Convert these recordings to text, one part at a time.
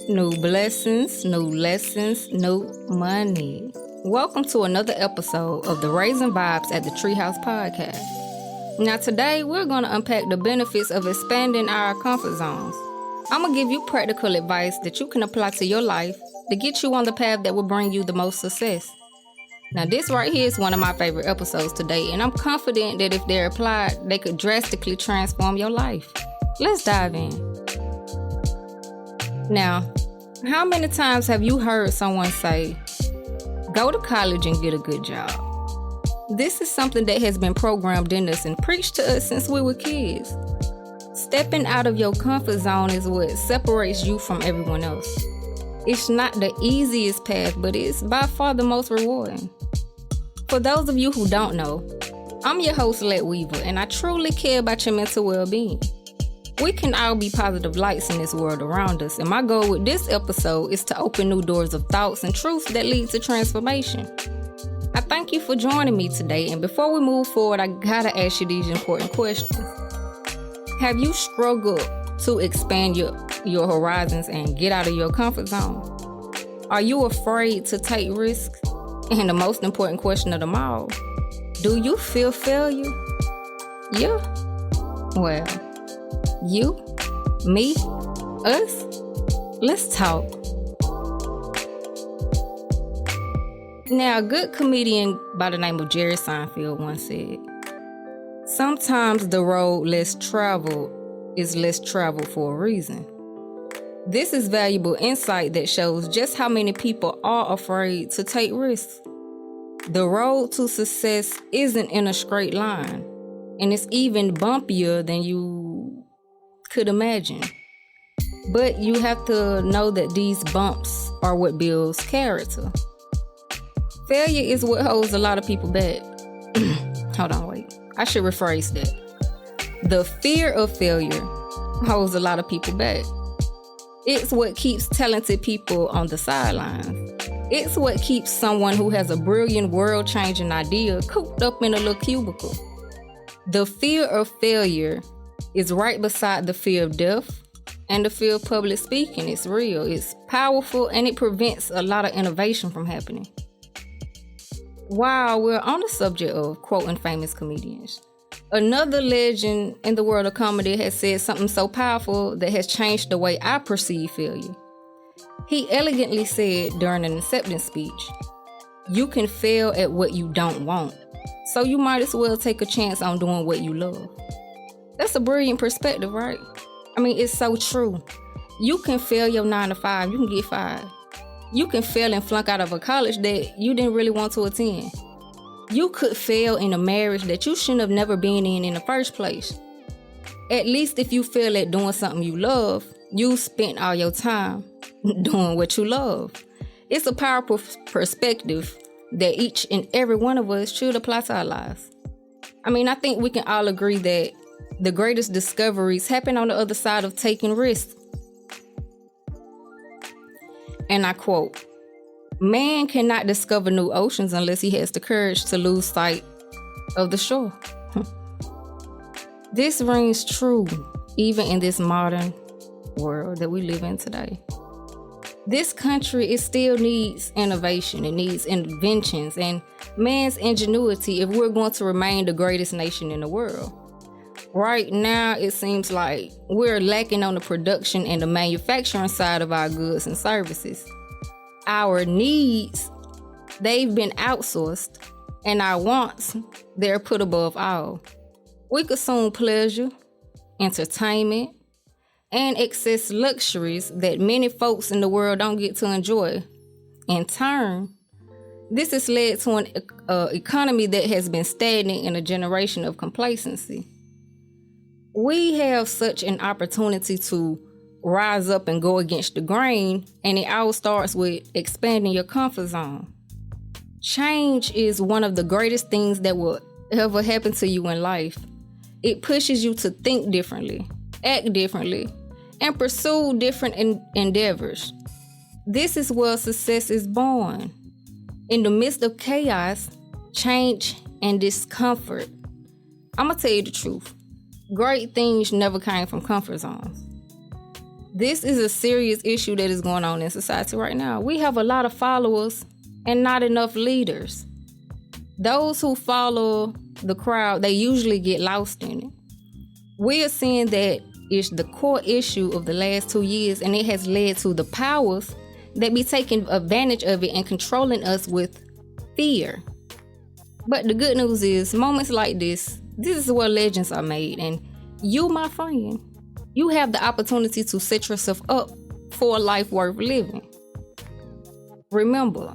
New blessings, new lessons, new money. Welcome to another episode of the Raising Vibes at the TreeHouz podcast. Now today we're going to unpack the benefits of expanding our comfort zones. I'm going to give you practical advice that you can apply to your life to get you on the path that will bring you the most success. Now this right here is one of my favorite episodes today, and I'm confident that if they're applied, they could drastically transform your life. Let's dive in. Now, how many times have you heard someone say, go to college and get a good job? This is something that has been programmed in us and preached to us since we were kids. Stepping out of your comfort zone is what separates you from everyone else. It's not the easiest path, but it's by far the most rewarding. For those of you who don't know, I'm your host, Lette Weaver, and I truly care about your mental well-being. We can all be positive lights in this world around us, and my goal with this episode is to open new doors of thoughts and truths that lead to transformation. I thank you for joining me today, and before we move forward, I gotta ask you these important questions. Have you struggled to expand your horizons and get out of your comfort zone? Are you afraid to take risks? And the most important question of them all, do you fear failure? Yeah. Well, you, me, us, let's talk. Now, a good comedian by the name of Jerry Seinfeld once said, sometimes the road less traveled is less traveled for a reason. This is valuable insight that shows just how many people are afraid to take risks. The road to success isn't in a straight line, and it's even bumpier than you could imagine. But you have to know that these bumps are what builds character. Failure is what holds a lot of people back. Hold on, wait. I should rephrase that. The fear of failure holds a lot of people back. It's what keeps talented people on the sidelines. It's what keeps someone who has a brilliant, world-changing idea cooped up in a little cubicle. The fear of failure is right beside the fear of death and the fear of public speaking. It's real, it's powerful, and it prevents a lot of innovation from happening. While we're on the subject of quoting famous comedians, another legend in the world of comedy has said something so powerful that has changed the way I perceive failure. He elegantly said during an acceptance speech, you can fail at what you don't want, so you might as well take a chance on doing what you love. That's a brilliant perspective, right? I mean, it's so true. You can fail your 9 to 5, you can get fired. You can fail and flunk out of a college that you didn't really want to attend. You could fail in a marriage that you shouldn't have never been in the first place. At least if you fail at doing something you love, you spent all your time doing what you love. It's a powerful perspective that each and every one of us should apply to our lives. I mean, I think we can all agree that the greatest discoveries happen on the other side of taking risks. And I quote, man cannot discover new oceans unless he has the courage to lose sight of the shore. This rings true even in this modern world that we live in today. This country, it still needs innovation, it needs inventions and man's ingenuity if we're going to remain the greatest nation in the world. Right now, it seems like we're lacking on the production and the manufacturing side of our goods and services. Our needs, they've been outsourced, and our wants, they're put above all. We consume pleasure, entertainment, and excess luxuries that many folks in the world don't get to enjoy. In turn, this has led to an economy that has been stagnant in a generation of complacency. We have such an opportunity to rise up and go against the grain, and it all starts with expanding your comfort zone. Change is one of the greatest things that will ever happen to you in life. It pushes you to think differently, act differently, and pursue different endeavors. This is where success is born. In the midst of chaos, change, and discomfort, I'm gonna tell you the truth. Great things never came from comfort zones. This is a serious issue that is going on in society right now. We have a lot of followers and not enough leaders. Those who follow the crowd, they usually get lost in it. We are seeing that it's the core issue of the last 2 years, and it has led to the powers that be taking advantage of it and controlling us with fear. But the good news is, moments like this is where legends are made. And you, my friend, you have the opportunity to set yourself up for a life worth living. Remember,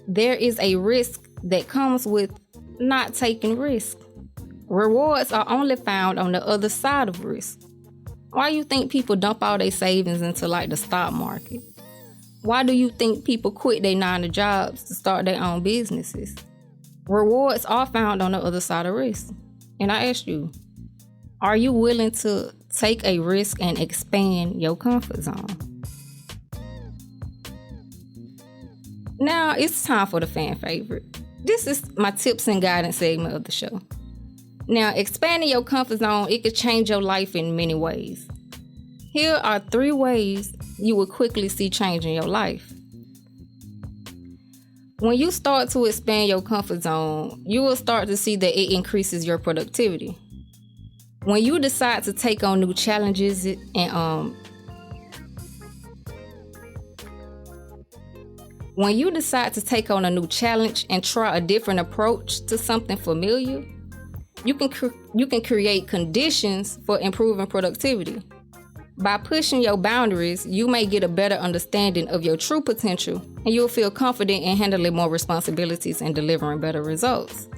there is a risk that comes with not taking risk. Rewards are only found on the other side of risk. Why do you think people dump all their savings into like the stock market? Why do you think people quit their 9 to jobs to start their own businesses? Rewards are found on the other side of risk. And I ask you, are you willing to take a risk and expand your comfort zone? Now it's time for the fan favorite. This is my tips and guidance segment of the show. Now, expanding your comfort zone, it could change your life in many ways. Here are 3 ways you will quickly see change in your life. When you start to expand your comfort zone, you will start to see that it increases your productivity. When you decide to take on new challenges and when you decide to take on a new challenge and try a different approach to something familiar, you can create conditions for improving productivity. By pushing your boundaries, you may get a better understanding of your true potential, and you'll feel confident in handling more responsibilities and delivering better results.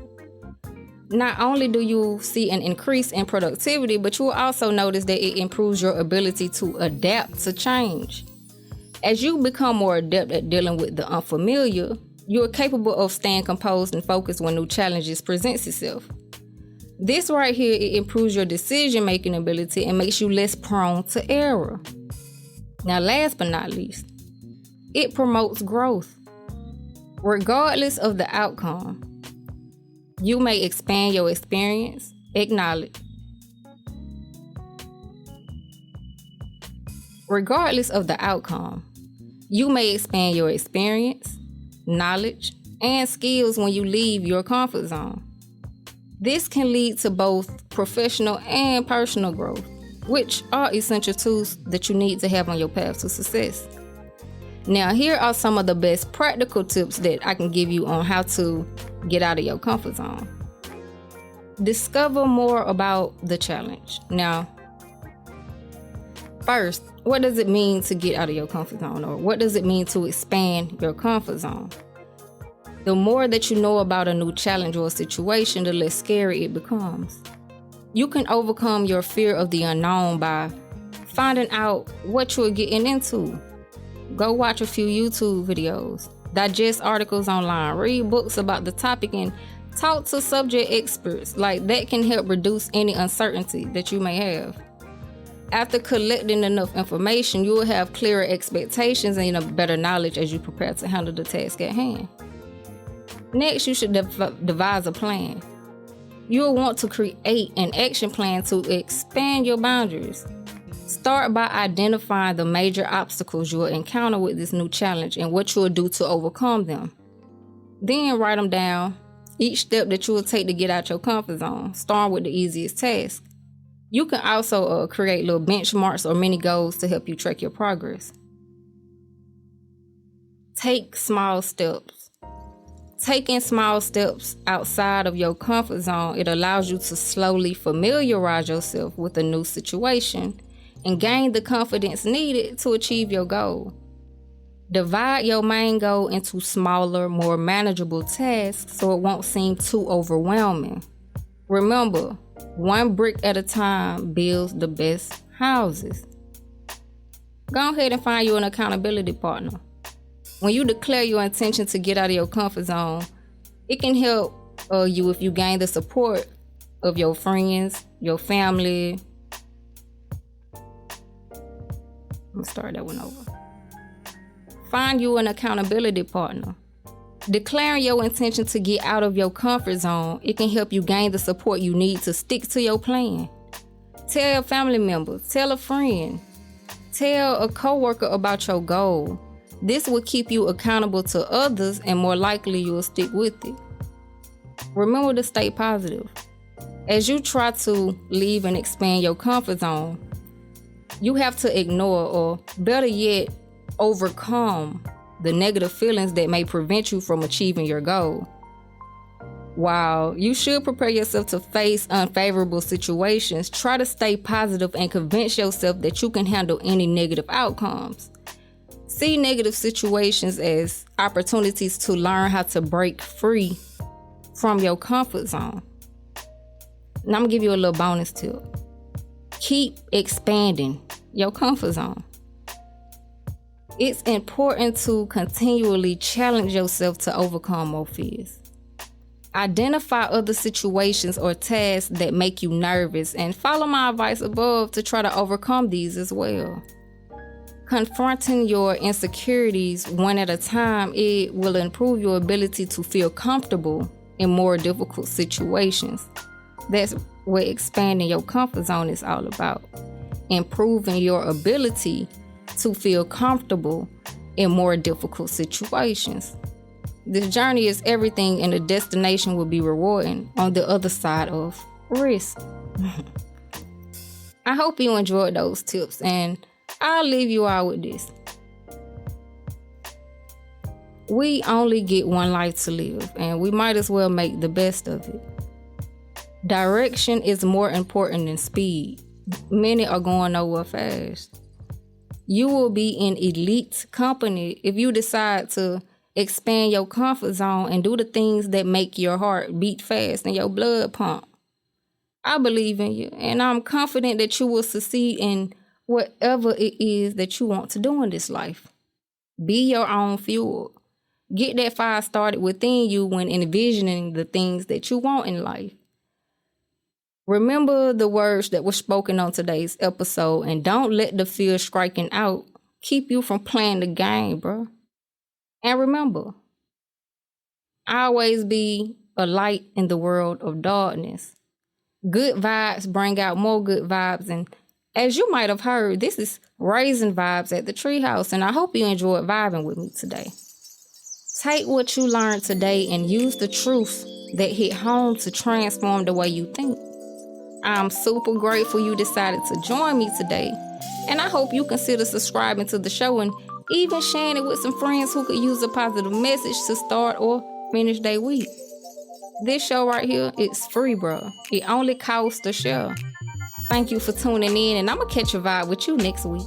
Not only do you see an increase in productivity, but you will also notice that it improves your ability to adapt to change. As you become more adept at dealing with the unfamiliar, you are capable of staying composed and focused when new challenges presents itself. This right here, it improves your decision-making ability and makes you less prone to error. Now, last but not least, it promotes growth. Regardless of the outcome, you may expand your experience, Regardless of the outcome, you may expand your experience, knowledge, and skills when you leave your comfort zone. This can lead to both professional and personal growth, which are essential tools that you need to have on your path to success. Now, here are some of the best practical tips that I can give you on how to get out of your comfort zone. Discover more about the challenge. Now, first, what does it mean to get out of your comfort zone, or what does it mean to expand your comfort zone? The more that you know about a new challenge or situation, the less scary it becomes. You can overcome your fear of the unknown by finding out what you're getting into. Go watch a few YouTube videos, digest articles online, read books about the topic, and talk to subject experts. Like that can help reduce any uncertainty that you may have. After collecting enough information, you will have clearer expectations and a better knowledge as you prepare to handle the task at hand. Next, you should devise a plan. You'll want to create an action plan to expand your boundaries. Start by identifying the major obstacles you'll encounter with this new challenge and what you'll do to overcome them. Then write them down, each step that you will take to get out your comfort zone, starting with the easiest task. You can also create little benchmarks or mini goals to help you track your progress. Take small steps. Taking small steps outside of your comfort zone, it allows you to slowly familiarize yourself with a new situation and gain the confidence needed to achieve your goal. Divide your main goal into smaller, more manageable tasks so it won't seem too overwhelming. Remember, one brick at a time builds the best houses. Go ahead and find you an accountability partner. When you declare your intention to get out of your comfort zone, it can help you if you gain the support of your friends, your family. I'm gonna start that one over. Find you an accountability partner. Declaring your intention to get out of your comfort zone, it can help you gain the support you need to stick to your plan. Tell a family member, tell a friend. Tell a coworker about your goal. This will keep you accountable to others and more likely you'll stick with it. Remember to stay positive. As you try to leave and expand your comfort zone, you have to ignore, or better yet, overcome the negative feelings that may prevent you from achieving your goal. While you should prepare yourself to face unfavorable situations, try to stay positive and convince yourself that you can handle any negative outcomes. See negative situations as opportunities to learn how to break free from your comfort zone. And I'm gonna give you a little bonus tip. Keep expanding your comfort zone. It's important to continually challenge yourself to overcome more fears. Identify other situations or tasks that make you nervous and follow my advice above to try to overcome these as well. Confronting your insecurities one at a time, it will improve your ability to feel comfortable in more difficult situations. That's what expanding your comfort zone is all about. Improving your ability to feel comfortable in more difficult situations. This journey is everything, and the destination will be rewarding on the other side of risk. I hope you enjoyed those tips, and I'll leave you all with this. We only get one life to live, and we might as well make the best of it. Direction is more important than speed. Many are going nowhere fast. You will be in elite company if you decide to expand your comfort zone and do the things that make your heart beat fast and your blood pump. I believe in you, and I'm confident that you will succeed in whatever it is that you want to do in this life. Be your own fuel. Get that fire started within you when envisioning the things that you want in life. Remember the words that were spoken on today's episode, and don't let the fear striking out keep you from playing the game, bro. And remember, always be a light in the world of darkness. Good vibes bring out more good vibes. And as you might have heard, this is Raising Vibes at the TreeHouz, and I hope you enjoyed vibing with me today. Take what you learned today and use the truth that hit home to transform the way you think. I'm super grateful you decided to join me today, and I hope you consider subscribing to the show and even sharing it with some friends who could use a positive message to start or finish their week. This show right here, it's free, bro. It only costs a share. Thank you for tuning in, and I'm going to catch a vibe with you next week.